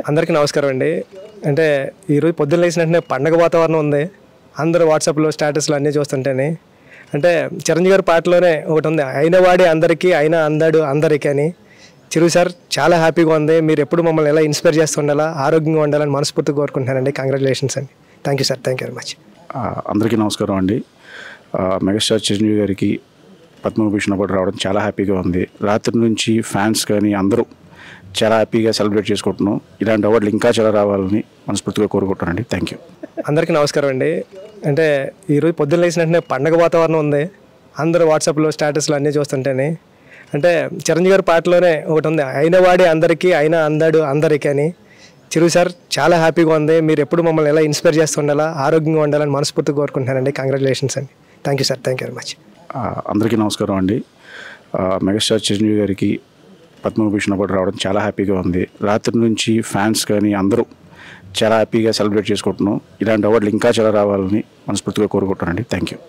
అందరికీ నమస్కారం అండి. అంటే ఈరోజు పొద్దున్న లేచిన వెంటనే పండగ వాతావరణం ఉంది. అందరూ వాట్సాప్లో స్టేటస్లు అన్నీ చూస్తుంటేనే అంటే చిరంజీవి గారి పాటలోనే ఒకటి ఉంది, అయిన వాడే అందరికీ అయినా అందాడు అందరికీ అని. చిరు సార్ చాలా హ్యాపీగా ఉంది. మీరు ఎప్పుడు మమ్మల్ని ఎలా ఇన్స్పైర్ చేస్తుండాలా, ఆరోగ్యంగా ఉండాలని మనస్ఫూర్తిగా కోరుకుంటున్నానండి. కంగ్రాచులేషన్స్ అండి. Thank you sir. Thank you very much. అందరికీ నమస్కారం అండి. మెగాస్టార్ చిరంజీవి గారికి పద్మభూషణ్ అవార్డు రావడం చాలా హ్యాపీగా ఉంది. రాత్రి నుంచి ఫ్యాన్స్ కానీ అందరూ చాలా హ్యాపీగా సెలబ్రేట్ చేసుకుంటున్నాం. ఇలాంటి అవార్డులు ఇంకా చాలా రావాలని మనస్ఫూర్తిగా కోరుకుంటున్నానండి. Thank you. అందరికీ నమస్కారం అండి. అంటే ఈరోజు పొద్దున్న లేచిన వెంటనే పండగ వాతావరణం ఉంది. అందరూ వాట్సాప్లో స్టేటస్లు అన్నీ చూస్తుంటేనే అంటే చిరంజీవి గారి పాటలోనే ఒకటి ఉంది, అయిన వాడే అందరికీ అయినా అందాడు అందరికీ అని. చిరు సార్ చాలా హ్యాపీగా ఉంది. మీరు ఎప్పుడు మమ్మల్ని ఎలా ఇన్స్పైర్ చేస్తుండాలా, ఆరోగ్యంగా ఉండాలని మనస్ఫూర్తిగా కోరుకుంటున్నానండి. కంగ్రాచులేషన్స్ అండి. Thank you sir. Thank you very much. అందరికీ నమస్కారం అండి. మెగాస్టార్ చిరంజీవి గారికి పద్మభూషణ్ అవార్డు రావడం చాలా హ్యాపీగా ఉంది. రాత్రి నుంచి ఫ్యాన్స్ కానీ అందరూ చాలా హ్యాపీగా సెలబ్రేట్ చేసుకుంటున్నాం. ఇలాంటి అవార్డులు ఇంకా చాలా రావాలని మనస్ఫూర్తిగా కోరుకుంటున్నానండి. Thank you.